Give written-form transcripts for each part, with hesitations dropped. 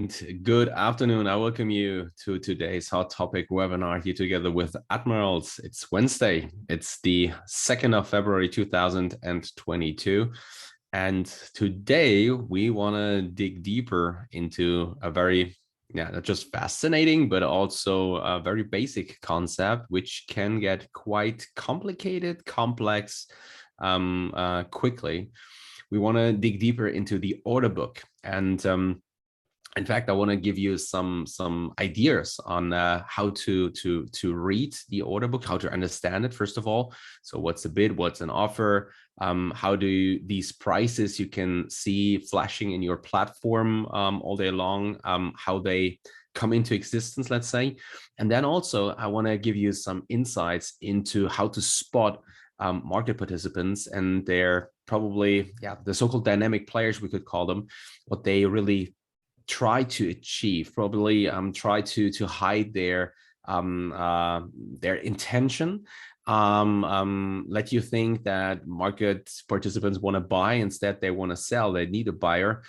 Good afternoon. I welcome you to today's hot topic webinar here together with Admirals. It's Wednesday. It's the 2nd of February 2022. And today we want to dig deeper into a very, not just fascinating, but also a very basic concept, which can get quite complicated, complex quickly. We want to dig deeper into the order book. And in fact, I want to give you some ideas on how to read the order book, how to understand it, first of all. So what's a bid, what's an offer, how do these prices you can see flashing in your platform all day long, how they come into existence, let's say. And then also I want to give you some insights into how to spot market participants and their probably, the so-called dynamic players, we could call them, what they really try to achieve, probably try to hide their intention, let you think that market participants want to buy, instead they want to sell, they need a buyer.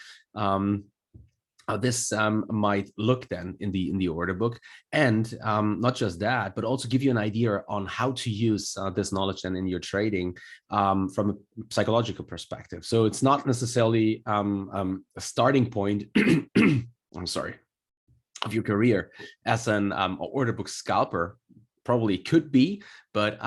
This might look then in the order book, and not just that, but also give you an idea on how to use this knowledge then in your trading from a psychological perspective. So it's not necessarily a starting point I'm sorry, of your career as an order book scalper. Probably could be, but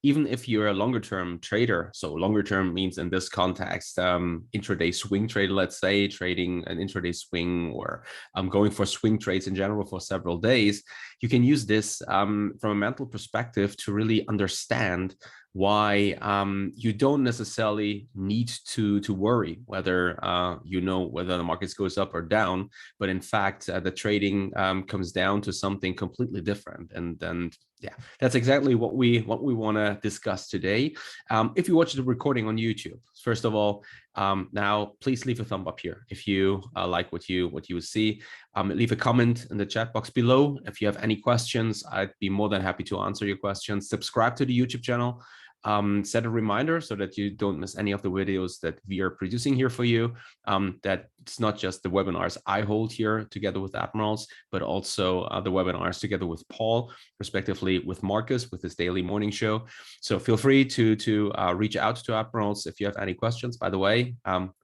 even if you're a longer term trader, so longer term means in this context, intraday swing trader, let's say, trading an intraday swing, or going for swing trades in general for several days, you can use this from a mental perspective to really understand why you don't necessarily need to worry whether whether the markets goes up or down, but in fact the trading comes down to something completely different. And yeah, that's exactly what we want to discuss today. If you watch the recording on YouTube, first of all, now please leave a thumb up here if you like what you see. Leave a comment in the chat box below. If you have any questions, I'd be more than happy to answer your questions. Subscribe to the YouTube channel. Set a reminder so that you don't miss any of the videos that we are producing here for you. That it's not just the webinars I hold here together with Admirals, but also the webinars together with Paul, respectively with Marcus, with his daily morning show. So feel free to reach out to Admirals if you have any questions. By the way,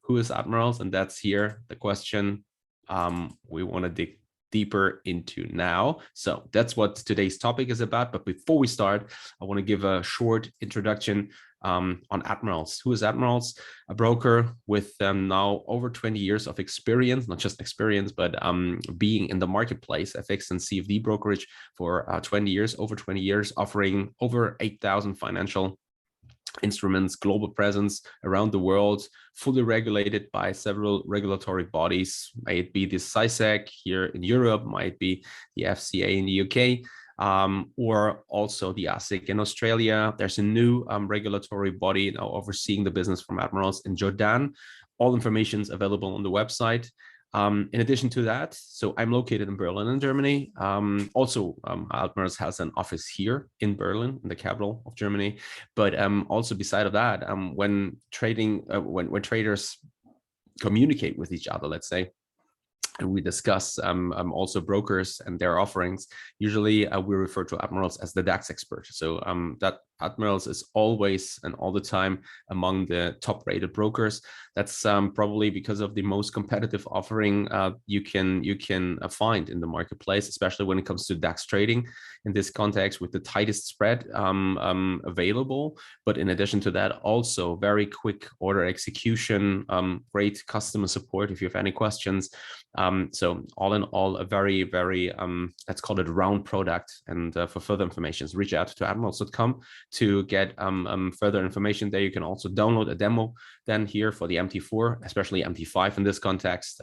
who is Admirals? And that's here the question we want to dig deeper into now. So that's what today's topic is about. But before we start, I want to give a short introduction on Admirals. Who is Admirals? A broker with now over 20 years of experience, not just experience, but being in the marketplace, FX and CFD brokerage for 20 years, over 20 years, offering over 8,000 financial instruments, global presence around the world, fully regulated by several regulatory bodies, may it be the CISAC here in Europe, might be the FCA in the UK, or also the ASIC in Australia. There's a new regulatory body now overseeing the business from Admirals in Jordan. All information is available on the website. In addition to that, so I'm located in Berlin in Germany. Admirals has an office here in Berlin, in the capital of Germany. But also beside of that, when trading, when traders communicate with each other, let's say, and we discuss also brokers and their offerings, usually we refer to Admirals as the DAX expert. So that Admirals is always and all the time among the top rated brokers. That's probably because of the most competitive offering you can find in the marketplace, especially when it comes to DAX trading in this context, with the tightest spread available. But in addition to that, also very quick order execution, great customer support if you have any questions. So all in all, a very, very, let's call it a round product. And for further information, reach out to admirals.com to get further information there. You can also download a demo then here for the MT4, especially MT5 in this context.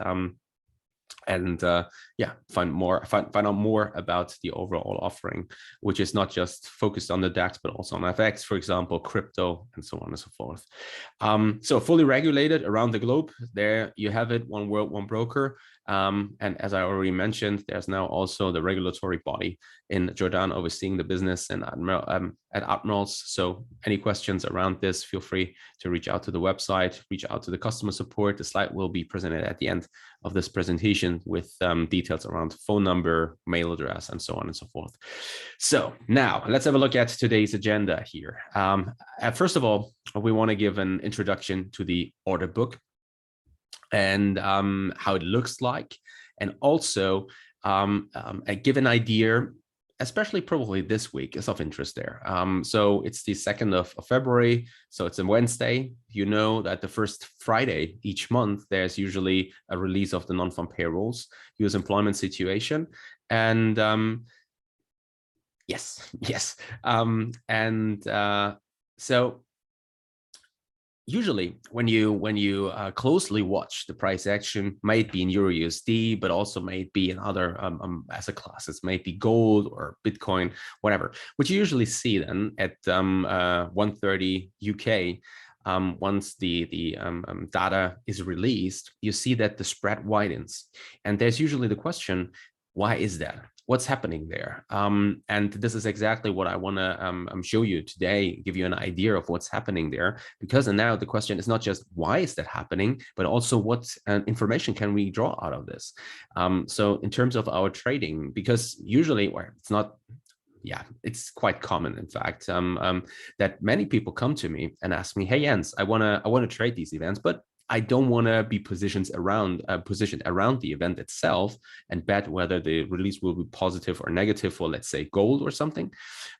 And find out more about the overall offering, which is not just focused on the DAX, but also on FX, for example, crypto, and so on and so forth. So fully regulated around the globe. There you have it, one world, one broker. And as I already mentioned, there's now also the regulatory body in Jordan overseeing the business and at Admirals. So any questions around this, feel free to reach out to the website, reach out to the customer support. The slide will be presented at the end of this presentation with details around phone number, mail address, and so on and so forth. So now let's have a look at today's agenda here. First of all, we want to give an introduction to the order book and how it looks like, and also give an idea, especially probably this week is of interest there. So it's the 2nd of February, so it's a Wednesday. You know that the first Friday each month, there's usually a release of the non-farm payrolls, US employment situation. And yes. So usually when you closely watch the price action, might be in Euro USD, but also might be in other asset classes, might be gold or Bitcoin, whatever, which you usually see then at 1:30 UK. Once the data is released, you see that the spread widens. And there's usually the question, why is that? What's happening there? And this is exactly what I want to show you today, give you an idea of what's happening there. Because now the question is not just why is that happening, but also what information can we draw out of this? So in terms of our trading, because usually, well, it's not, yeah, it's quite common, in fact, that many people come to me and ask me, hey, Jens, I want to trade these events, but I don't want to be positioned around the event itself and bet whether the release will be positive or negative for, let's say, gold or something.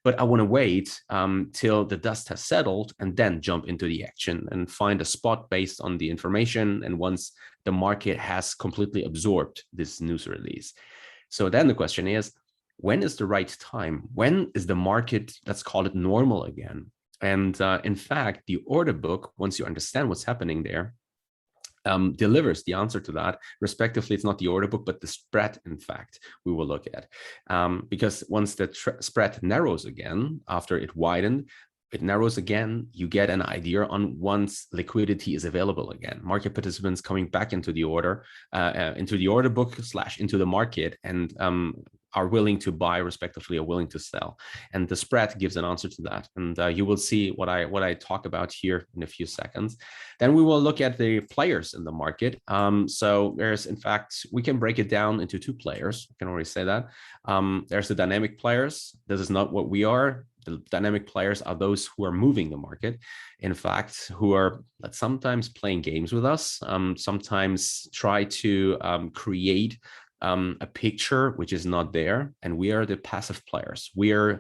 But I want to wait till the dust has settled and then jump into the action and find a spot based on the information. And once the market has completely absorbed this news release. So then the question is, when is the right time? When is the market, let's call it normal again? And in fact, the order book, once you understand what's happening there, delivers the answer to that. Respectively, it's not the order book, but the spread, in fact, we will look at. Because once the spread narrows again, after it widened, it narrows again, you get an idea on once liquidity is available again. Market participants coming back into the order book / into the market, and are willing to buy, respectively, or willing to sell. And the spread gives an answer to that. And you will see what I talk about here in a few seconds. Then we will look at the players in the market. So there's, in fact, we can break it down into two players. I can already say that. There's the dynamic players. This is not what we are. The dynamic players are those who are moving the market, in fact, who are sometimes playing games with us, sometimes try to create a picture which is not there, and we are the passive players. We are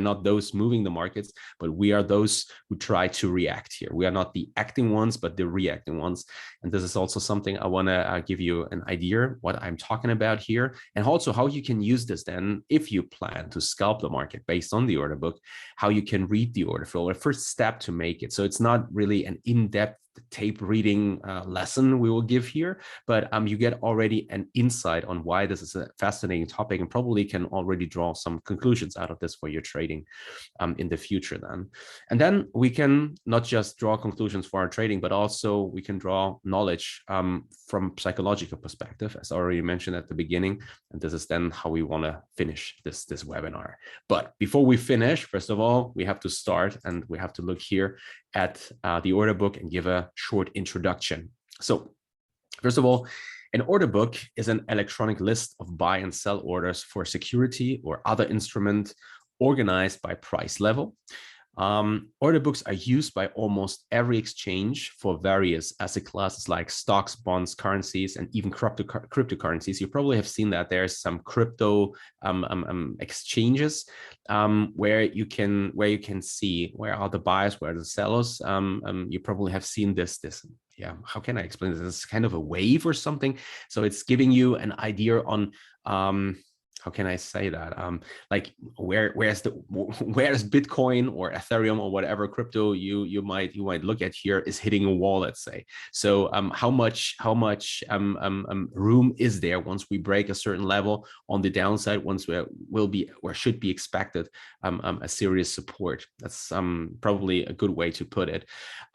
not those moving the markets, but we are those who try to react here. We are not the acting ones, but the reacting ones. And this is also something I want to give you an idea what I'm talking about here, and also how you can use this then if you plan to scalp the market based on the order book, how you can read the order flow, a first step to make it. So it's not really an in-depth tape reading lesson we will give here, but you get already an insight on why this is a fascinating topic, and probably can already draw some conclusions out of this for your trading in the future then. And then we can not just draw conclusions for our trading, but also we can draw knowledge from psychological perspective, as already mentioned at the beginning. And this is then how we want to finish this webinar. But before we finish, first of all, we have to start, and we have to look here at the order book and give a short introduction. So first of all, an order book is an electronic list of buy and sell orders for security or other instrument organized by price level. Order books are used by almost every exchange for various asset classes like stocks, bonds, currencies, and even cryptocurrencies. You probably have seen that there's some crypto exchanges where you can see where are the buyers, where are the sellers. You probably have seen this. Yeah, how can I explain this? It's kind of a wave or something. So it's giving you an idea on how can I say that? Like where's Bitcoin or Ethereum or whatever crypto you might look at here is hitting a wall, let's say. So how much room is there once we break a certain level on the downside? Once we will be or should be expected a serious support. That's probably a good way to put it.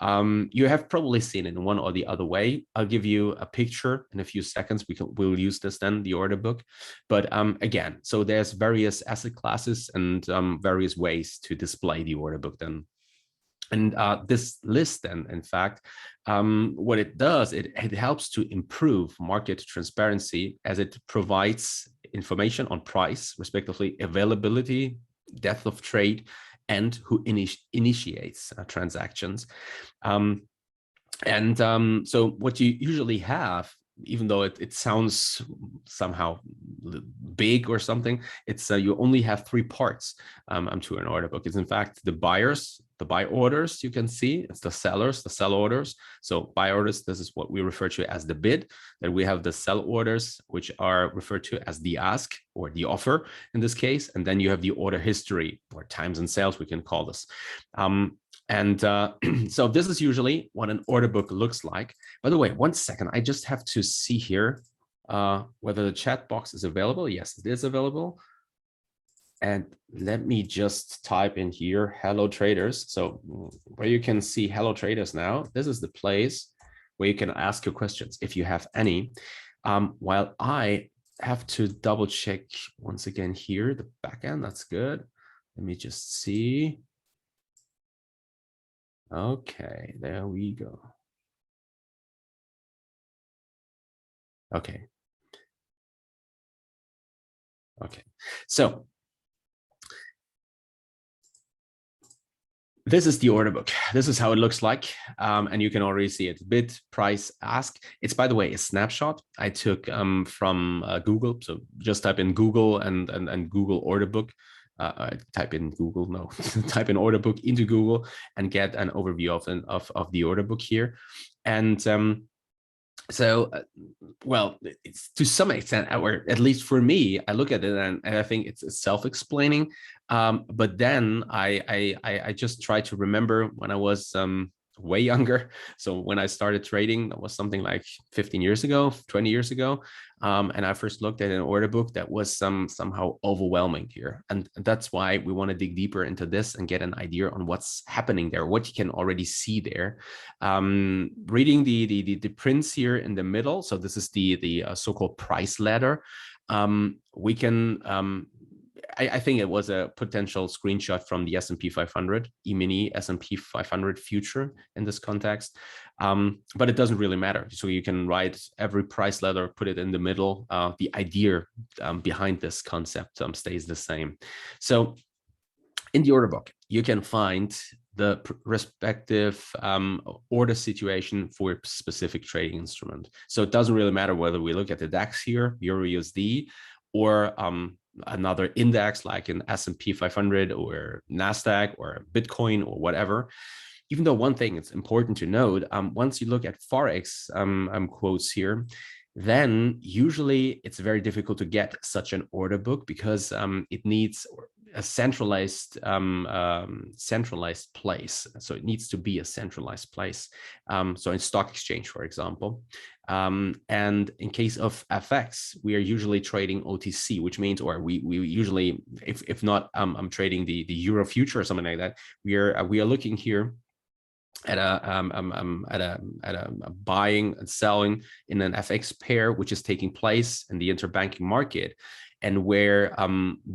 You have probably seen it in one or the other way. I'll give you a picture in a few seconds. We'll use this then, the order book. But again, so there's various asset classes and various ways to display the order book then. And this list then, in fact, what it does, it helps to improve market transparency as it provides information on price, respectively, availability, depth of trade, and who initiates transactions. So what you usually have, even though it sounds somehow big or something, it's you only have three parts to an order book. It's in fact the buyers, the buy orders, you can see. It's the sellers, the sell orders. So buy orders, this is what we refer to as the bid. Then we have the sell orders, which are referred to as the ask or the offer in this case. And then you have the order history or times and sales, we can call this. So this is usually what an order book looks like. By the way, 1 second, I just have to see here whether the chat box is available. Yes, it is available. And let me just type in here, hello traders. So where you can see hello traders now, this is the place where you can ask your questions if you have any. While I have to double check once again here, the backend, that's good. Let me just see. Okay, there we go. Okay. So this is the order book. This is how it looks like. And you can already see it. Bid, price, ask. It's, by the way, a snapshot I took from Google. So just type in Google and Google order book. Type in Google, no, type in order book into Google and get an overview of the order book here. And well, it's to some extent, or at least for me, I look at it and I think it's self-explaining. But then I just try to remember when I was way younger. So when I started trading, that was something like 15 years ago, 20 years ago. And I first looked at an order book that was somehow overwhelming here. And that's why we want to dig deeper into this and get an idea on what's happening there, what you can already see there. Reading the prints here in the middle. So this is the so-called price ladder. We can I think it was a potential screenshot from the S&P 500, E-mini S&P 500 future in this context. But it doesn't really matter. So you can write every price ladder, put it in the middle. The idea behind this concept stays the same. So in the order book, you can find the respective order situation for a specific trading instrument. So it doesn't really matter whether we look at the DAX here, Euro USD, or another index like an S&P 500 or NASDAQ or Bitcoin or whatever. Even though one thing it's important to note, once you look at Forex quotes here, then usually it's very difficult to get such an order book because it needs a centralized place. So it needs to be a centralized place. So in stock exchange, for example. And in case of FX, we are usually trading OTC, which means, or we usually, if not, I'm trading the Euro future or something like that. We are looking here at a buying and selling in an FX pair, which is taking place in the interbanking market, and where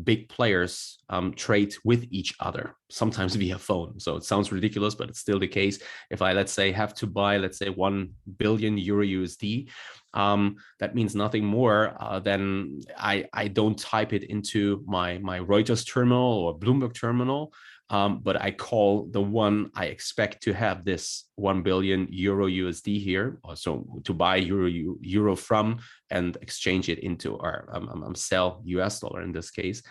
big players trade with each other, sometimes via phone. So it sounds ridiculous, but it's still the case. If I, let's say, have to buy, let's say, 1 billion Euro USD, that means nothing more than I don't type it into my Reuters terminal or Bloomberg terminal. but I call the one I expect to have this 1 billion euro USD here, also to buy euro from and exchange it into, or sell US dollar in this case,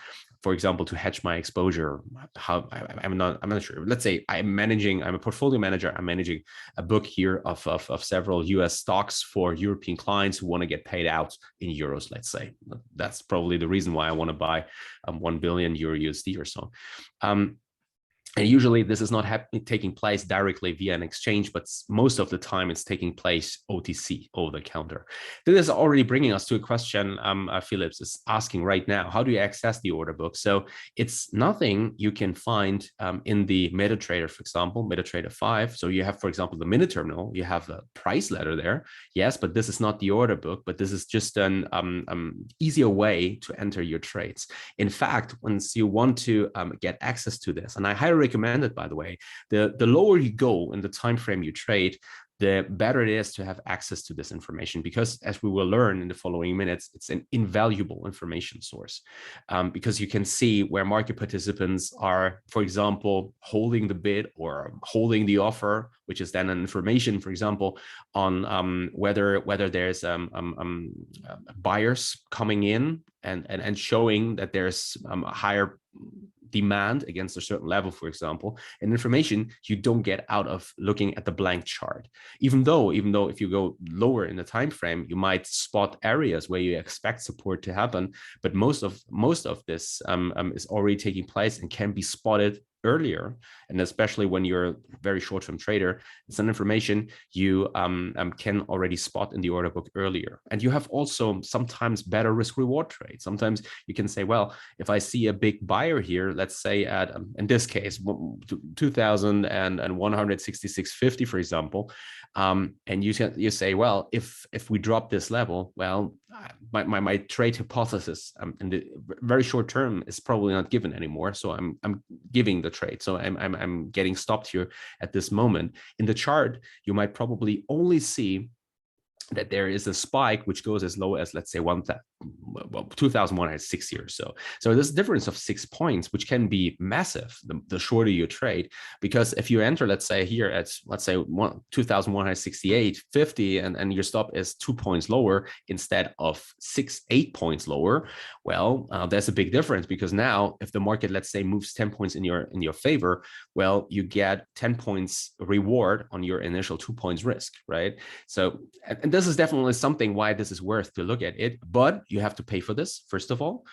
for example, to hedge my exposure. I'm not sure. Let's say I'm a portfolio manager. I'm managing a book here of several US stocks for European clients who want to get paid out in euros, let's say. That's probably the reason why I want to buy 1 billion euro USD or so. And usually this is not taking place directly via an exchange, but most of the time it's taking place OTC, over the counter. This is already bringing us to a question Philips is asking right now. How do you access the order book? So it's nothing you can find in the MetaTrader, for example, MetaTrader 5. So you have, for example, the minute terminal, you have the price letter there. Yes, but this is not the order book, but this is just an easier way to enter your trades. In fact, once you want to get access to this, and I highly recommend it, by the way, the lower you go in the time frame you trade, the better it is to have access to this information, because as we will learn in the following minutes, it's an invaluable information source, because you can see where market participants are, for example, holding the bid or holding the offer, which is then an information, for example, on whether there's buyers coming in and showing that there's a higher demand against a certain level, for example, and information you don't get out of looking at the blank chart. Even though if you go lower in the time frame, you might spot areas where you expect support to happen, but most of this is already taking place and can be spotted earlier. And especially when you're a very short-term trader, it's an information you can already spot in the order book earlier. And you have also sometimes better risk-reward trades. Sometimes you can say, well, if I see a big buyer here, let's say at, in this case, 2,166.50, for example, and you say, well, if we drop this level, well, my trade hypothesis in the very short term is probably not given anymore. So I'm giving the trade. So I'm getting stopped here at this moment. In the chart, you might probably only see that there is a spike which goes as low as, let's say, 2,160 or so. So there's a difference of 6 points, which can be massive the shorter you trade, because if you enter, let's say here at, let's say 2,168.50 and your stop is 2 points lower instead of 8 points lower, well, there's a big difference, because now if the market, let's say, moves 10 points in your favor, well, you get 10 points reward on your initial 2 points risk, right? So, and this is definitely something why this is worth to look at it, but you have to pay for this, first of all.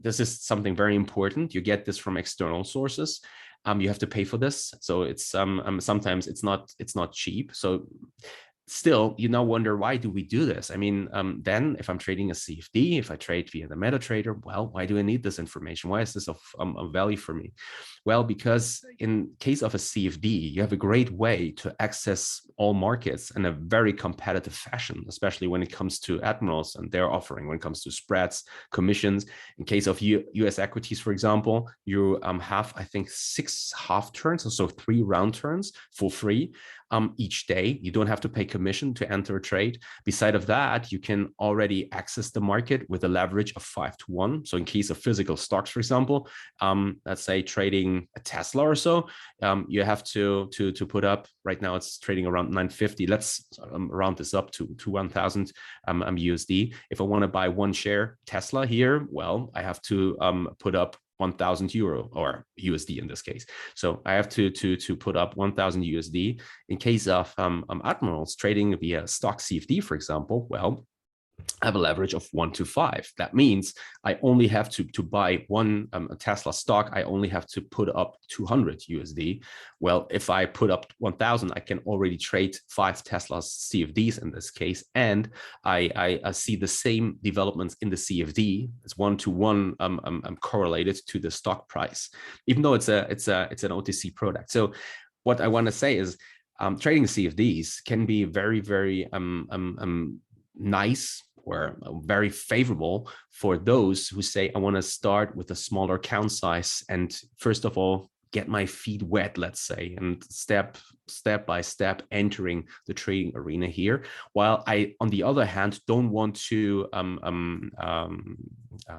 This is something very important. You get this from external sources. You have to pay for this. So it's sometimes it's not cheap. So still, you now wonder, why do we do this? I mean, then if I'm trading a CFD, if I trade via the MetaTrader, well, why do I need this information? Why is this of value for me? Well, because in case of a CFD, you have a great way to access all markets in a very competitive fashion, especially when it comes to Admirals and their offering, when it comes to spreads, commissions. In case of US equities, for example, you have, I think, 6 half turns, so 3 round turns for free each day. You don't have to pay commission to enter a trade. Beside of that, you can already access the market with a leverage of 5-to-1. So in case of physical stocks, for example, let's say trading a Tesla or so, you have to put up, right now it's trading around 950. Let's round this up to 1,000 USD. If I want to buy 1 share Tesla here, well, I have to put up 1,000 euro or USD in this case. So I have to put up 1,000 USD. In case of Admirals trading via stock CFD, for example, well, I have a leverage of 1-to-5. That means I only have to buy one Tesla stock. I only have to put up 200 USD. Well, if I put up 1,000, I can already trade 5 Tesla CFDs in this case, and I see the same developments in the CFD. It's 1-to-1 correlated to the stock price, even though it's an OTC product. So what I want to say is, trading CFDs can be very, very nice or very favorable for those who say, I want to start with a smaller account size and first of all get my feet wet, let's say, and step by step entering the trading arena here, while I, on the other hand, don't want to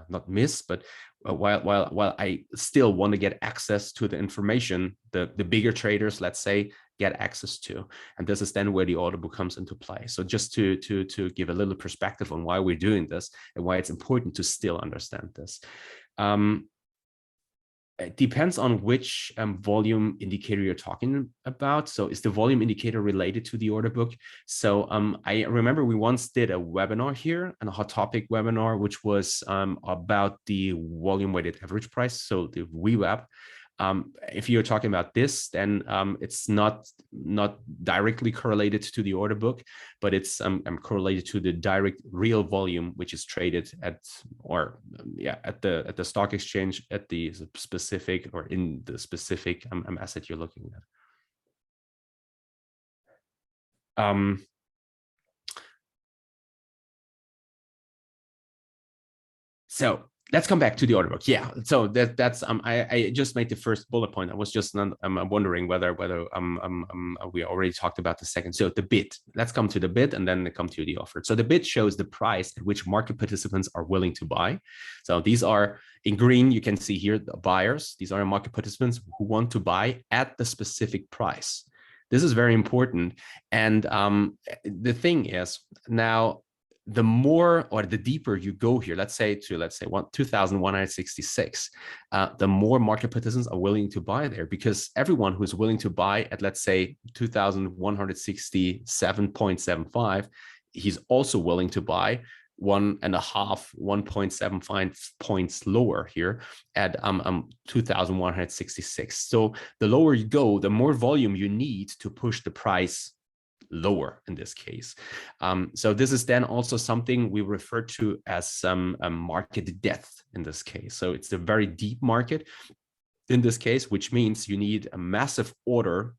not miss, but while I still want to get access to the information, the bigger traders, let's say, get access to. And this is then where the order book comes into play. So just to give a little perspective on why we're doing this and why it's important to still understand this. It depends on which volume indicator you're talking about. So is the volume indicator related to the order book? So I remember we once did a webinar here, and a hot topic webinar, which was about the volume weighted average price, so the VWAP. If you're talking about this, then it's not directly correlated to the order book, but it's correlated to the direct real volume, which is traded at, or at the stock exchange, at the specific, or in the specific asset you're looking at. So let's come back to the order book. Yeah, so that's I just made the first bullet point. I was just wondering whether we already talked about the second. So the bid. Let's come to the bid and then come to the offer. So the bid shows the price at which market participants are willing to buy. So these are in green. You can see here the buyers. These are market participants who want to buy at the specific price. This is very important. And the thing is now, the more or the deeper you go here, let's say 2,166, the more market participants are willing to buy there, because everyone who's willing to buy at, let's say, 2,167.75, he's also willing to buy 1.75 points lower here at 2,166. So the lower you go, the more volume you need to push the price lower in this case. So this is then also something we refer to as a market depth in this case. So it's a very deep market in this case, which means you need a massive order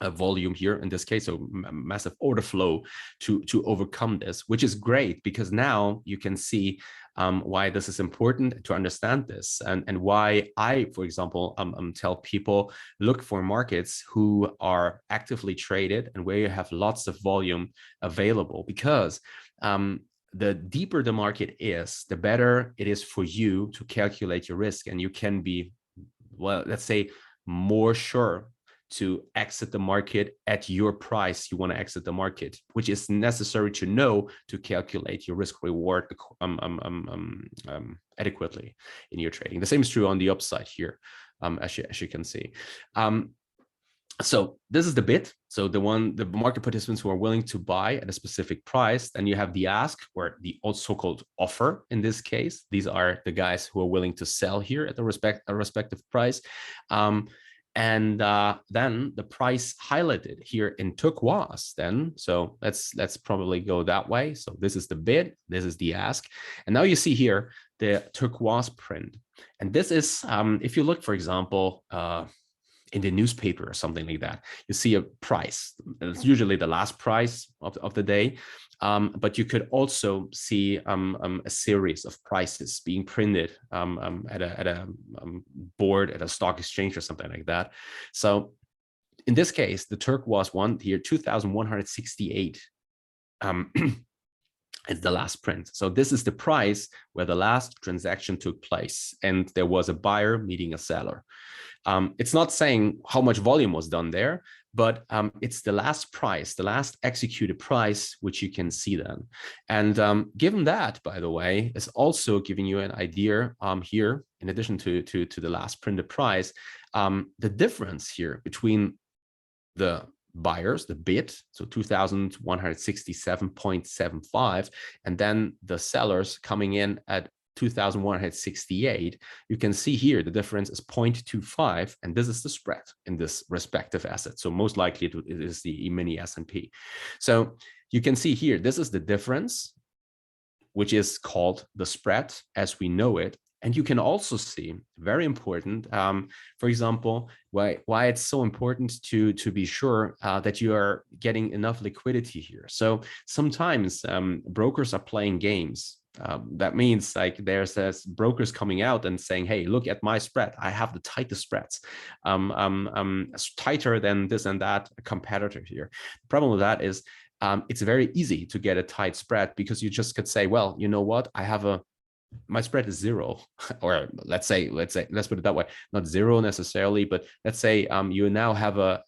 volume here in this case, so massive order flow to overcome this, which is great, because now you can see why this is important to understand this, and why I, for example, tell people, look for markets who are actively traded and where you have lots of volume available, because the deeper the market is, the better it is for you to calculate your risk, and you can be, well, let's say, more sure to exit the market at your price you want to exit the market, which is necessary to know to calculate your risk reward adequately in your trading. The same is true on the upside here, as you can see. So this is the bid. So the market participants who are willing to buy at a specific price. Then you have the ask, or the so-called offer in this case. These are the guys who are willing to sell here at the respective price. And then the price highlighted here in turquoise then. So let's probably go that way. So this is the bid, this is the ask. And now you see here the turquoise print. And this is, if you look, for example, in the newspaper or something like that, you see a price. It's usually the last price of the day. But you could also see a series of prices being printed at a board at a stock exchange or something like that. So in this case, the turquoise one here, 2,168 is the last print. So this is the price where the last transaction took place, and there was a buyer meeting a seller. It's not saying how much volume was done there, but it's the last price, the last executed price, which you can see then. And given that, by the way, is also giving you an idea here, in addition to the last printed price, the difference here between the buyers, the bid, so 2,167.75, and then the sellers coming in at 2,168, you can see here the difference is 0.25, and this is the spread in this respective asset. So most likely it is the E-mini S&P. So you can see here, this is the difference, which is called the spread as we know it. And you can also see, very important, for example, why it's so important to be sure that you are getting enough liquidity here. So sometimes brokers are playing games. That means like there's brokers coming out and saying, hey, look at my spread. I have the tightest spreads, tighter than this and that competitor here. The problem with that is it's very easy to get a tight spread, because you just could say, well, you know what, I have a my spread is zero, or let's put it that way, not zero necessarily, but let's say you now have a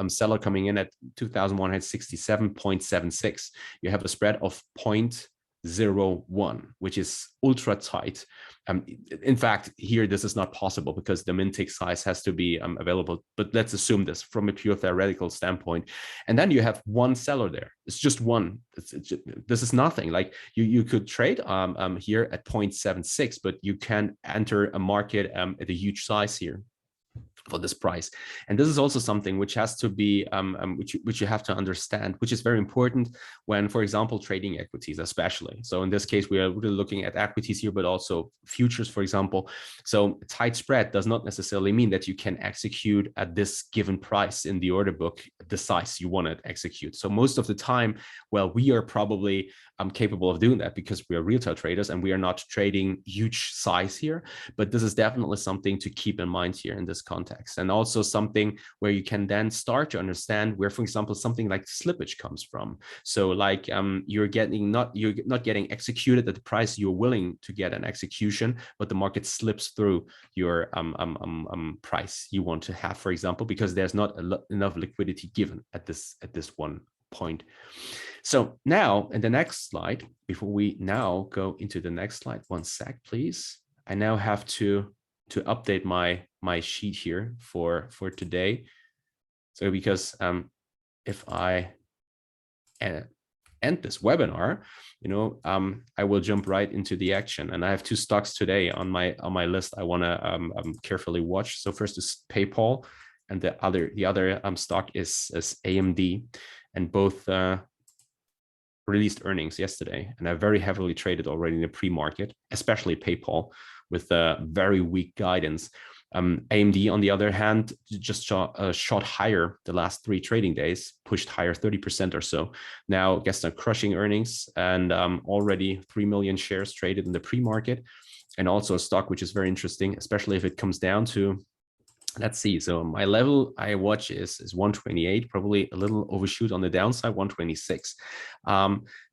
seller coming in at 2,167.76. You have a spread of 0.01, which is ultra tight. In fact, here this is not possible because the min tick size has to be available. But let's assume this from a pure theoretical standpoint. And then you have one seller there. It's just one. This is nothing. Like you could trade here at 0.76, but you can enter a market at a huge size here for this price. And this is also something which has to be which you have to understand, which is very important when, for example, trading equities, especially. So in this case, we are really looking at equities here, but also futures, for example. So tight spread does not necessarily mean that you can execute at this given price in the order book the size you want to execute. So most of the time, well, we are probably capable of doing that because we are retail traders and we are not trading huge size here. But this is definitely something to keep in mind here in this context. And also something where you can then start to understand where, for example, something like slippage comes from. So like you're not getting executed at the price you're willing to get an execution, but the market slips through your price you want to have, for example, because there's not enough liquidity given at this one point. So now in the next slide, before we now go into the next slide, one sec, please. I now have to update my sheet here for today. So because if I end this webinar, I will jump right into the action. And I have two stocks today on my list I want to carefully watch. So first is PayPal, and the other stock is AMD, and both released earnings yesterday, and are very heavily traded already in the pre-market, especially PayPal, with a very weak guidance. AMD, on the other hand, just shot higher the last 3 trading days, pushed higher 30% or so. Now gets some crushing earnings, and already 3 million shares traded in the pre-market, and also a stock which is very interesting, especially if it comes down to, let's see. So my level I watch is 128, probably a little overshoot on the downside, 126.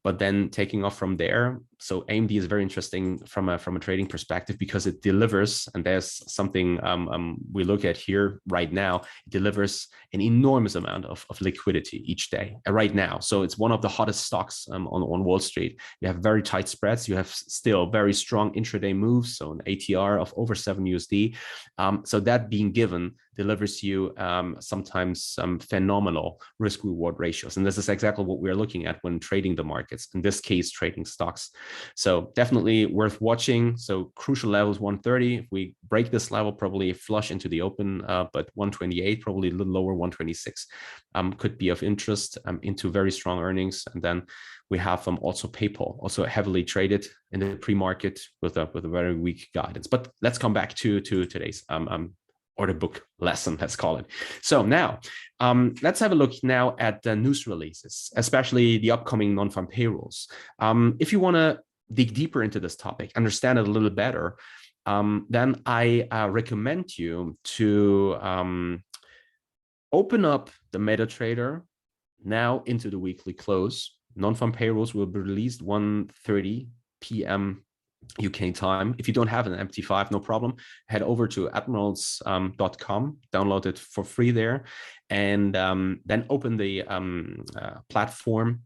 But then taking off from there. So AMD is very interesting from a trading perspective because it delivers, and there's something we look at here right now. It delivers an enormous amount of liquidity each day right now. So it's one of the hottest stocks on Wall Street. You have very tight spreads. You have still very strong intraday moves, so an ATR of over 7 USD. So that being given delivers you sometimes some phenomenal risk reward ratios. And this is exactly what we're looking at when trading the markets, in this case, trading stocks. So definitely worth watching. So crucial levels 130. If we break this level, probably flush into the open, but 128, probably a little lower, 126 could be of interest into very strong earnings. And then we have also PayPal, also heavily traded in the pre-market with a very weak guidance. But let's come back to today's order book lesson, let's call it. So now let's have a look now at the news releases, especially the upcoming non-farm payrolls. If you want to dig deeper into this topic, understand it a little better, then I recommend you to open up the MetaTrader now into the weekly close. Non-farm payrolls will be released 1:30 p.m. UK time. If you don't have an MT5, no problem. Head over to admirals.com, download it for free there, and then open the platform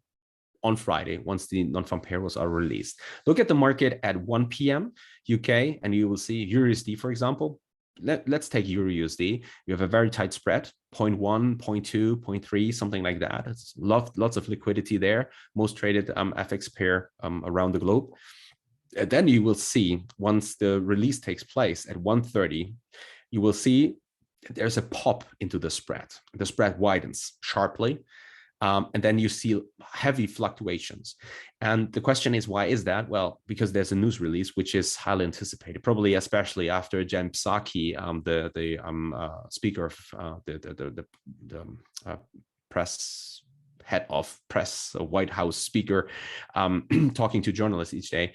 on Friday once the non-farm payrolls are released. Look at the market at 1 p.m. UK, and you will see EURUSD, for example. Let's take EURUSD. You have a very tight spread, 0.1, 0.2, 0.3, something like that. It's lots of liquidity there. Most traded FX pair around the globe. And then you will see, once the release takes place at 1:30, you will see there's a pop into the spread. The spread widens sharply. And then you see heavy fluctuations. And the question is, why is that? Well, because there's a news release, which is highly anticipated, probably especially after Jen Psaki, the speaker of the press, head of press, White House speaker, talking to journalists each day.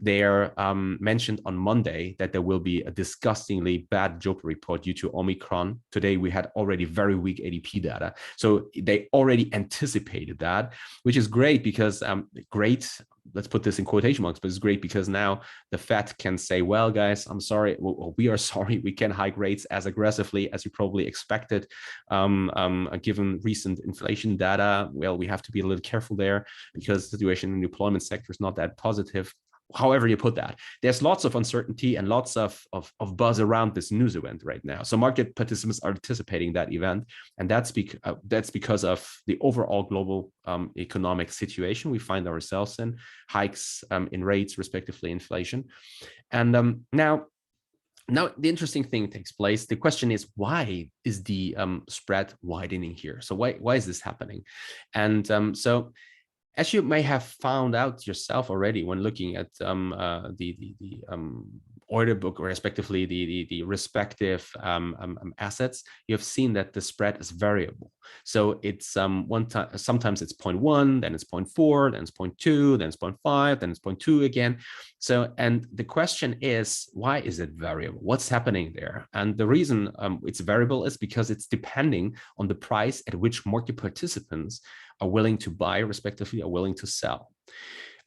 They are mentioned on Monday that there will be a disgustingly bad job report due to Omicron. Today, we had already very weak ADP data. So they already anticipated that, which is great because great let's put this in quotation marks, but it's great because now the Fed can say, well, guys, I'm sorry, we are sorry, we can hike rates as aggressively as you probably expected. Given recent inflation data, well, we have to be a little careful there because the situation in the employment sector is not that positive. However you put that, there's lots of uncertainty and lots of buzz around this news event right now. So market participants are anticipating that event, and that's because of the overall global economic situation we find ourselves in, hikes in rates, respectively inflation. And now the interesting thing takes place. The question is, why is the spread widening here? So why is this happening? And so as you may have found out yourself already when looking at the order book, or respectively the respective assets, you have seen that the spread is variable. So it's sometimes it's 0.1, then it's 0.4, then it's 0.2, then it's 0.5, then it's 0.2 again. So, and the question is, why is it variable? What's happening there? And the reason it's variable is because it's depending on the price at which market participants are willing to buy, respectively, are willing to sell.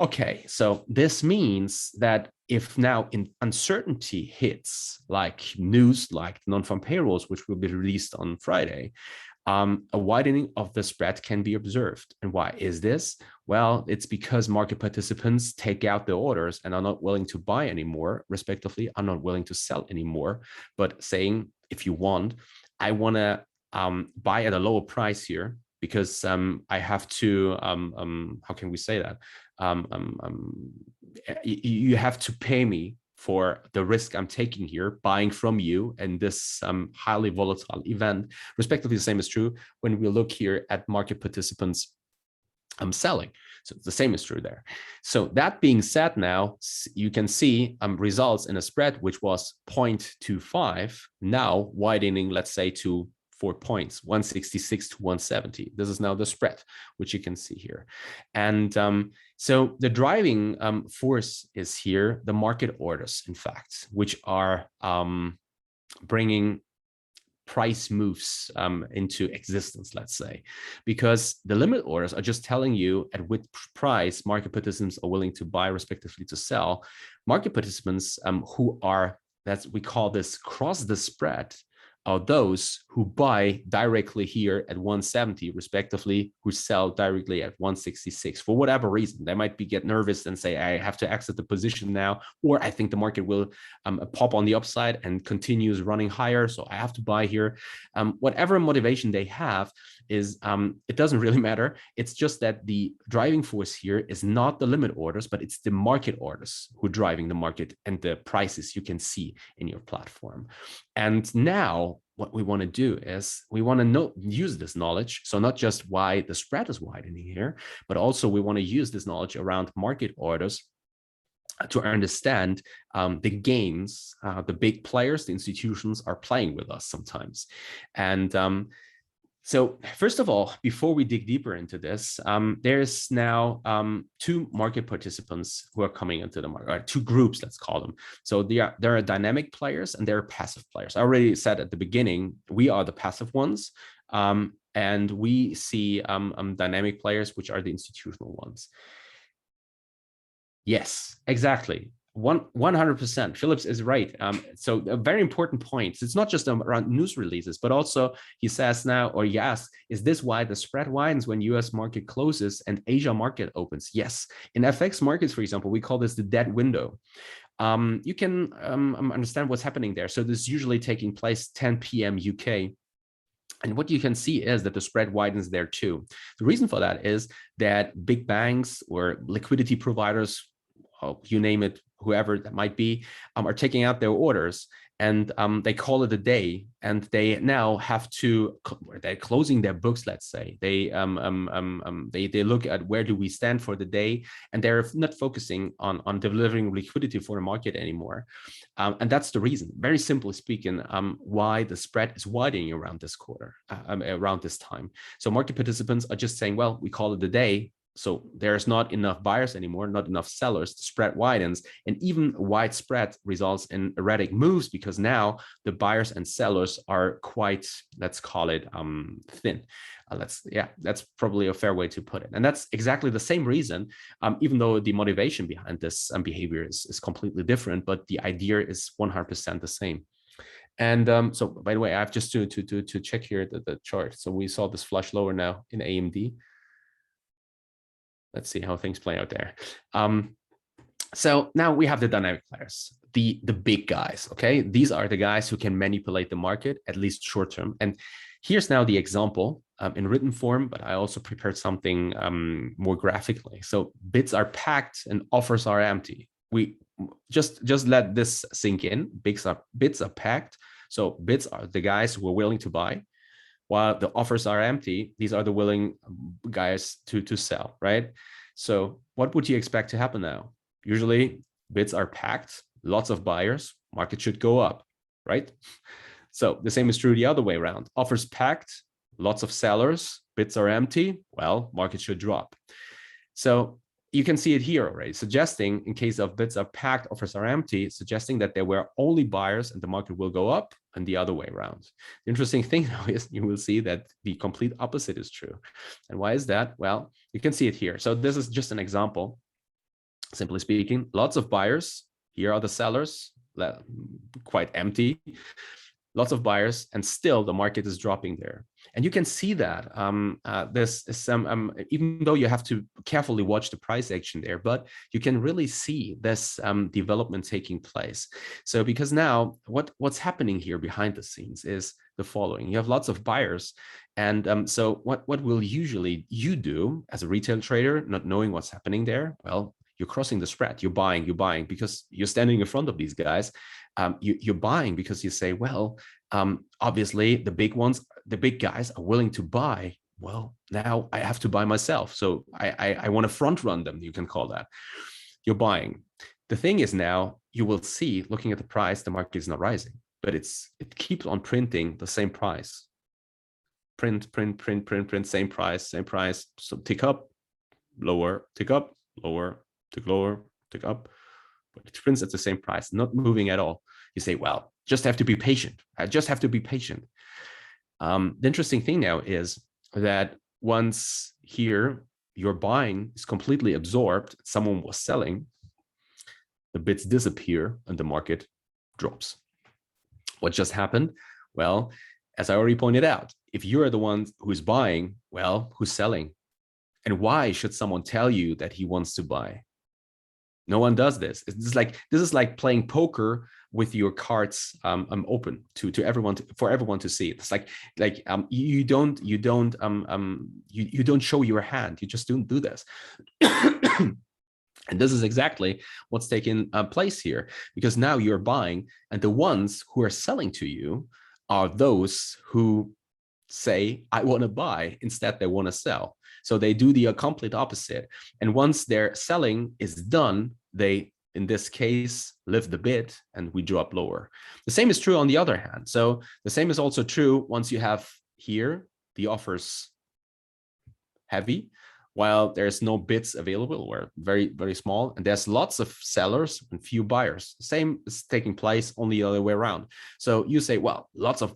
Okay, so this means that if now uncertainty hits, like news, like non-farm payrolls, which will be released on Friday, a widening of the spread can be observed. And why is this? Well, it's because market participants take out the orders and are not willing to buy anymore, respectively, are not willing to sell anymore, but saying, if you want, I want to buy at a lower price here, because I have to, how can we say that? You have to pay me for the risk I'm taking here, buying from you in this highly volatile event. Respectively, the same is true when we look here at market participants selling. So the same is true there. So that being said, now you can see results in a spread which was 0.25, now widening, let's say, to 4 points, 166 to 170. This is now the spread, which you can see here. And so the driving force is here, the market orders, in fact, which are bringing price moves into existence, let's say, because the limit orders are just telling you at which price market participants are willing to buy, respectively to sell. Market participants who are, we call this cross the spread, are those who buy directly here at 170, respectively, who sell directly at 166 for whatever reason. They might get nervous and say, I have to exit the position now, or I think the market will pop on the upside and continues running higher, so I have to buy here. Whatever motivation they have is, it doesn't really matter. It's just that the driving force here is not the limit orders, but it's the market orders who are driving the market and the prices you can see in your platform. And now what we want to do is we want to use this knowledge. So not just why the spread is widening here, but also we want to use this knowledge around market orders to understand the games the big players, the institutions are playing with us sometimes. And so first of all, before we dig deeper into this, there's now two market participants who are coming into the market, or two groups, let's call them. So there are dynamic players and there are passive players. I already said at the beginning, we are the passive ones, and we see dynamic players, which are the institutional ones. Yes, exactly. 100%. Phillips is right. So a very important point. It's not just around news releases, but also he says now, or he asks, is this why the spread widens when US market closes and Asia market opens? Yes. In FX markets, for example, we call this the dead window. You can understand what's happening there. So this is usually taking place 10 p.m. UK. And what you can see is that the spread widens there too. The reason for that is that big banks or liquidity providers, you name it, whoever that might be, are taking out their orders, and they call it a day, and they now have to, they're closing their books, let's say. They look at where do we stand for the day, and they're not focusing on delivering liquidity for the market anymore. And that's the reason, very simply speaking, why the spread is widening around this quarter, around this time. So market participants are just saying, well, we call it a day, So there's not enough buyers anymore, not enough sellers, the spread widens, and even wide spread results in erratic moves because now the buyers and sellers are quite, let's call it thin. That's probably a fair way to put it. And that's exactly the same reason, even though the motivation behind this behavior is completely different, but the idea is 100% the same. And so, by the way, I have just to check here the chart. So we saw this flush lower now in AMD. Let's see how things play out there. So now we have the dynamic players, the big guys. Okay, these are the guys who can manipulate the market, at least short term. And here's now the example in written form, but I also prepared something more graphically. So bids are packed and offers are empty. We just let this sink in. Bids are packed. So bids are the guys who are willing to buy, while the offers are empty. These are the willing guys to sell, right? So what would you expect to happen now? Usually bids are packed, lots of buyers, market should go up, right? So the same is true the other way around. Offers packed, lots of sellers, bids are empty, well, market should drop. So you can see it here already, suggesting in case of bids are packed, offers are empty, suggesting that there were only buyers and the market will go up, and the other way around. The interesting thing now is you will see that the complete opposite is true. And why is that? Well, you can see it here. So this is just an example. Simply speaking, lots of buyers. Here are the sellers, quite empty. Lots of buyers, and still the market is dropping there. And you can see that this is some, even though you have to carefully watch the price action there, but you can really see this development taking place. So because now what's happening here behind the scenes is the following. You have lots of buyers. And so what will usually you do as a retail trader, not knowing what's happening there? Well, you're crossing the spread, you're buying because you're standing in front of these guys. You're buying because you say, well, obviously the big guys are willing to buy. Well, now I have to buy myself. So I want to front run them, you can call that. You're buying. The thing is now you will see, looking at the price, the market is not rising, but it keeps on printing the same price. Print, same price. So tick up, lower, tick up, lower, tick lower, tick up. But it prints at the same price, not moving at all. You say, well, just have to be patient. I just have to be patient. The interesting thing now is that once here your buying is completely absorbed, someone was selling, the bids disappear and the market drops. What just happened? Well, as I already pointed out, if you're the one who's buying, well, who's selling? And why should someone tell you that he wants to buy? No one does this. This is like playing poker with your cards open to everyone, for everyone to see. It's like you don't show your hand. You just don't do this. And this is exactly what's taking place here, because now you're buying, and the ones who are selling to you are those who say, I want to buy, instead they want to sell. So they do the complete opposite. And once their selling is done, they, in this case, lift the bid and we drop lower. The same is true on the other hand. So the same is also true once you have here the offers heavy, while there's no bids available, or very, very small, and there's lots of sellers and few buyers. The same is taking place on the other way around. So you say, well, lots of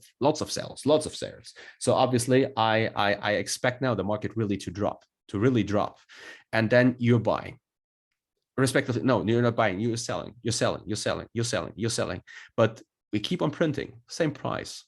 sellers, lots of sellers. So obviously I expect now the market really to drop, and then you're buying. Respectively, no, you're not buying, you're selling. But we keep on printing, same price.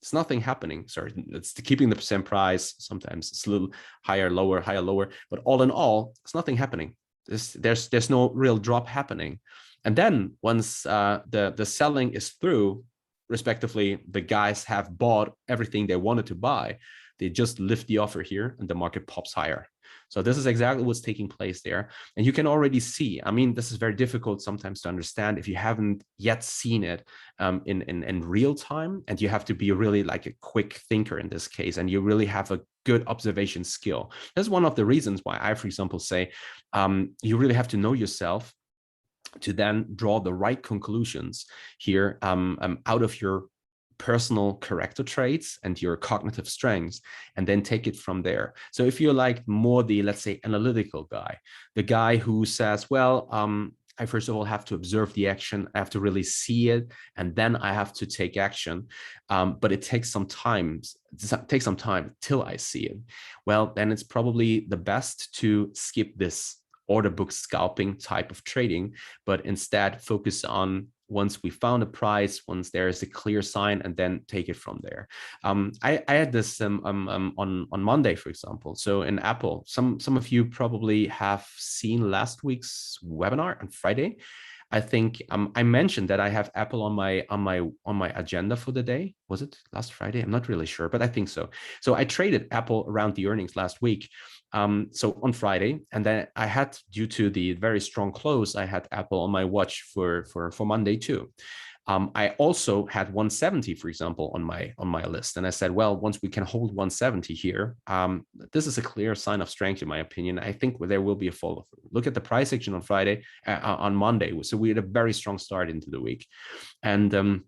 It's nothing happening. Sorry, it's keeping the same price. Sometimes it's a little higher, lower, but all in all, it's nothing happening. There's no real drop happening. And then once the selling is through, respectively, the guys have bought everything they wanted to buy, they just lift the offer here and the market pops higher. So this is exactly what's taking place there. And you can already see, I mean, this is very difficult sometimes to understand if you haven't yet seen it in real time, and you have to be really like a quick thinker in this case, and you really have a good observation skill. That's one of the reasons why I, for example, say you really have to know yourself to then draw the right conclusions here out of your personal character traits and your cognitive strengths, and then take it from there. So if you're like more the, let's say, analytical guy, the guy who says, well, I first of all have to observe the action, I have to really see it, and then I have to take action. But it takes some time till I see it. Well, then it's probably the best to skip this order book scalping type of trading, but instead focus on, once we found a price, once there is a clear sign, and then take it from there. I had this on Monday, for example. So in Apple, some of you probably have seen last week's webinar on Friday. I think I mentioned that I have Apple on my agenda for the day. Was it last Friday? I'm not really sure, but I think so. So I traded Apple around the earnings last week. So on Friday, and then I had, due to the very strong close, I had Apple on my watch for Monday too. I also had 170, for example, on my list, and I said, well, once we can hold 170 here, this is a clear sign of strength, in my opinion. I think there will be a follow. Look at the price action on Friday, on Monday. So we had a very strong start into the week, and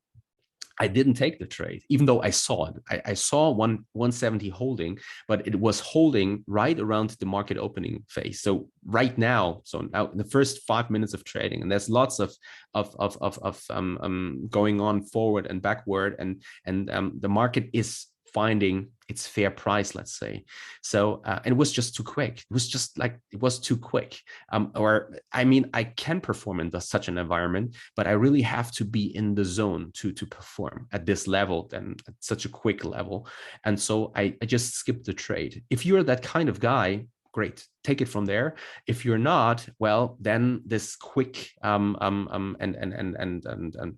I didn't take the trade, even though I saw it. I saw 170 holding, but it was holding right around the market opening phase. So right now, so now in the first 5 minutes of trading, and there's lots of going on forward and backward, and the market is finding its fair price, let's say. So and it was just too quick. It was just like, it was too quick. Or I mean, I can perform in such an environment, but I really have to be in the zone to perform at this level, then at such a quick level. And so I just skipped the trade. If you're that kind of guy, great, take it from there. If you're not, well, then this quick and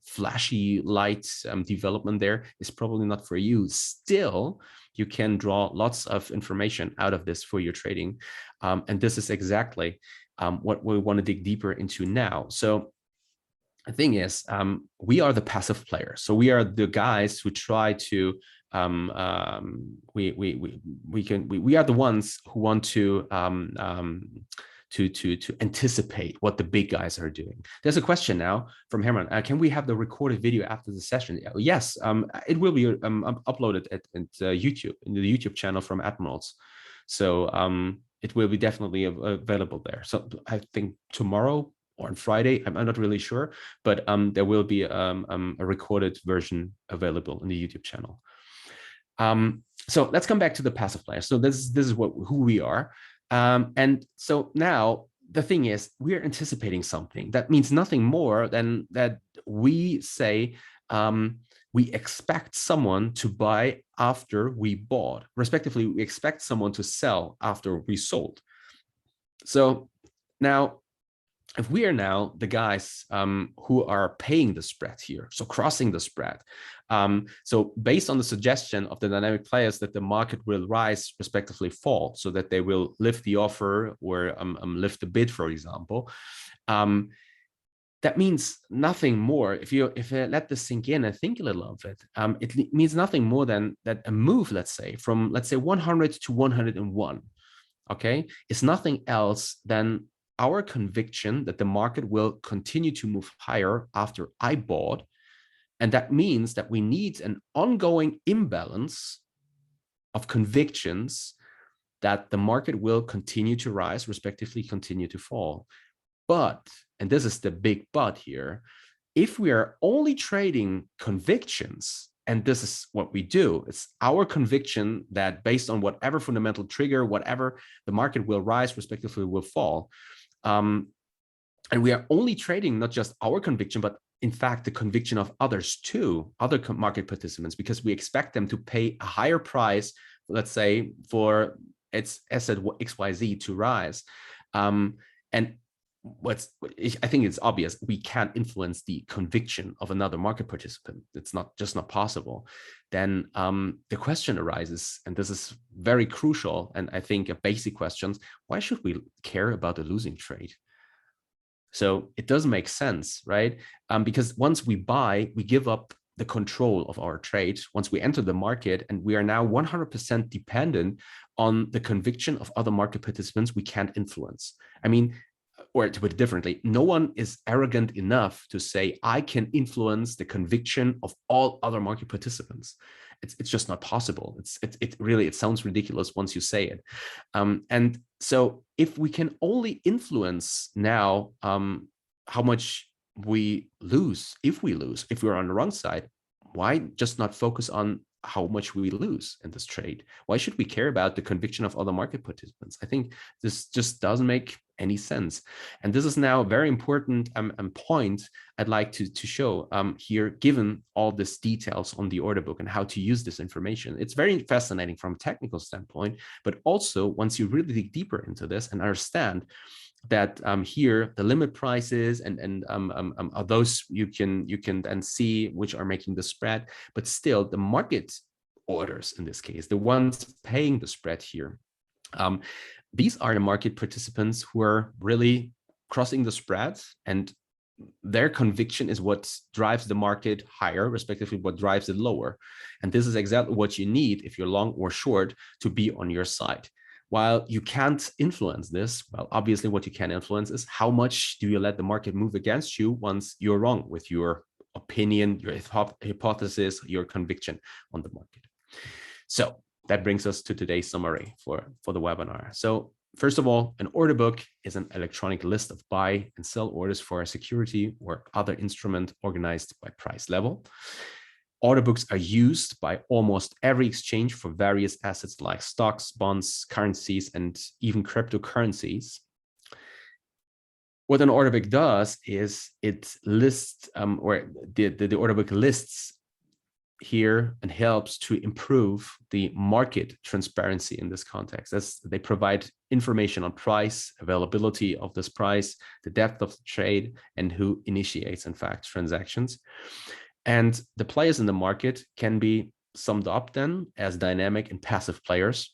flashy light development there is probably not for you. Still, you can draw lots of information out of this for your trading, and this is exactly what we want to dig deeper into now. So the thing is, we are the passive players. So we are the guys who try to we are the ones who want to anticipate what the big guys are doing. There's a question now from Herman. Can we have the recorded video after the session? Yes, it will be uploaded at YouTube, in the YouTube channel from Admirals. So it will be definitely available there. So I think tomorrow or on Friday, I'm not really sure, but there will be a recorded version available in the YouTube channel. So let's come back to the passive player. So this is who we are. And so now the thing is, we're anticipating something. That means nothing more than that we say we expect someone to buy after we bought. Respectively, we expect someone to sell after we sold. So now, if we are now the guys who are paying the spread here, so crossing the spread, so based on the suggestion of the dynamic players that the market will rise, respectively fall, so that they will lift the offer or lift the bid, for example, that means nothing more. If you let this sink in and think a little of it, it means nothing more than that a move, let's say, from 100 to 101, okay, is nothing else than our conviction that the market will continue to move higher after I bought. And that means that we need an ongoing imbalance of convictions that the market will continue to rise, respectively continue to fall. But, and this is the big but here, if we are only trading convictions, and this is what we do, it's our conviction that based on whatever fundamental trigger, whatever, the market will rise, respectively will fall. And we are only trading not just our conviction, but in fact, the conviction of others too, other market participants, because we expect them to pay a higher price, let's say, for its asset XYZ to rise. And I think it's obvious, we can't influence the conviction of another market participant. It's just not possible. Then the question arises, and this is very crucial, and I think a basic question: why should we care about a losing trade? So it doesn't make sense, right? Because once we buy, we give up the control of our trade. Once we enter the market, and we are now 100% dependent on the conviction of other market participants we can't influence. I mean, or to put it differently, no one is arrogant enough to say, I can influence the conviction of all other market participants. It's just not possible. It really, it sounds ridiculous once you say it. And so if we can only influence now how much we lose, if we're on the wrong side, why just not focus on how much we lose in this trade? Why should we care about the conviction of other market participants? I think this just doesn't make any sense. And this is now a very important point I'd like to show here, given all these details on the order book and how to use this information. It's very fascinating from a technical standpoint, but also once you really dig deeper into this and understand that here the limit prices and are those you can then see which are making the spread, but still the market orders in this case, the ones paying the spread here, these are the market participants who are really crossing the spread, and their conviction is what drives the market higher, respectively what drives it lower. And this is exactly what you need if you're long or short to be on your side. While you can't influence this, well, obviously what you can influence is how much do you let the market move against you once you're wrong with your opinion, your hypothesis, your conviction on the market. So that brings us to today's summary for the webinar. So first of all, an order book is an electronic list of buy and sell orders for a security or other instrument organized by price level. Order books are used by almost every exchange for various assets like stocks, bonds, currencies, and even cryptocurrencies. What an order book does is it lists, or the order book lists here and helps to improve the market transparency in this context, as they provide information on price, availability of this price, the depth of the trade, and who initiates, in fact, transactions. And the players in the market can be summed up then as dynamic and passive players.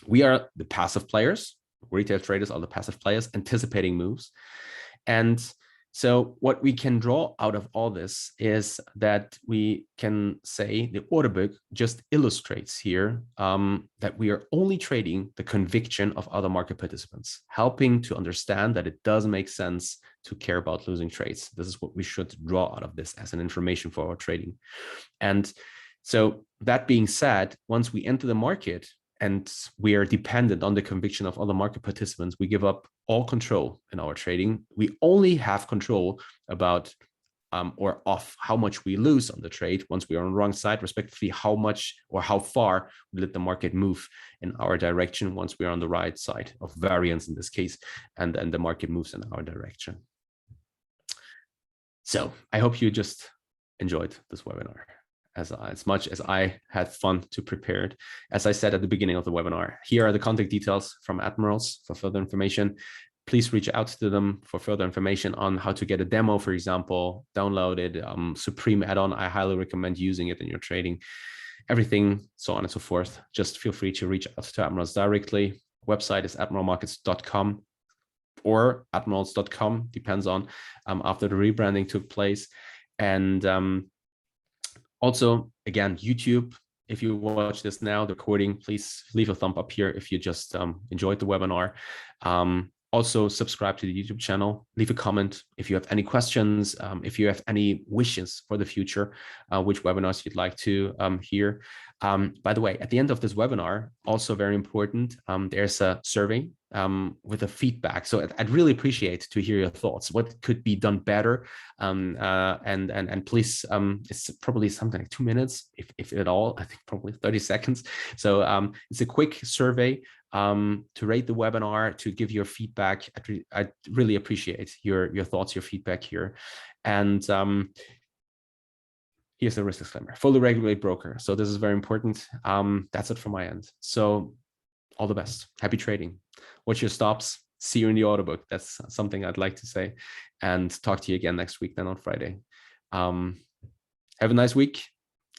We are the passive players. Retail traders are the passive players anticipating moves. And so what we can draw out of all this is that we can say the order book just illustrates here that we are only trading the conviction of other market participants, helping to understand that it does make sense to care about losing trades. This is what we should draw out of this as an information for our trading. And so that being said, once we enter the market and we are dependent on the conviction of other market participants, we give up all control in our trading. We only have control about or of how much we lose on the trade once we are on the wrong side, respectively, how much or how far we let the market move in our direction once we are on the right side of variance in this case, and then the market moves in our direction. So I hope you just enjoyed this webinar as much as I had fun to prepare it. As I said at the beginning of the webinar, here are the contact details from Admirals for further information. Please reach out to them for further information on how to get a demo, for example, downloaded Supreme add-on. I highly recommend using it in your trading, everything, so on and so forth. Just feel free to reach out to Admirals directly. Website is admiralmarkets.com or admirals.com, depends on after the rebranding took place. And also, again, YouTube, if you watch this now, the recording, please leave a thumb up here if you just enjoyed the webinar. Also, subscribe to the YouTube channel, leave a comment if you have any questions, if you have any wishes for the future, which webinars you'd like to hear. By the way, at the end of this webinar, also very important, there's a survey with a feedback. So I'd really appreciate to hear your thoughts. What could be done better? And please, it's probably something like 2 minutes, if at all. I think probably 30 seconds. So it's a quick survey to rate the webinar, to give your feedback. I really appreciate your thoughts, your feedback here. And here's the risk disclaimer: fully regulated broker. So this is very important. That's it from my end. So all the best. Happy trading. Watch your stops. See you in the order book. That's something I'd like to say. And talk to you again next week, then on Friday. Have a nice week,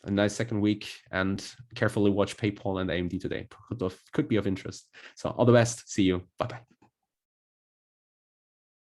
a nice second week, and carefully watch PayPal and AMD today. Could be of interest. So all the best. See you. Bye-bye.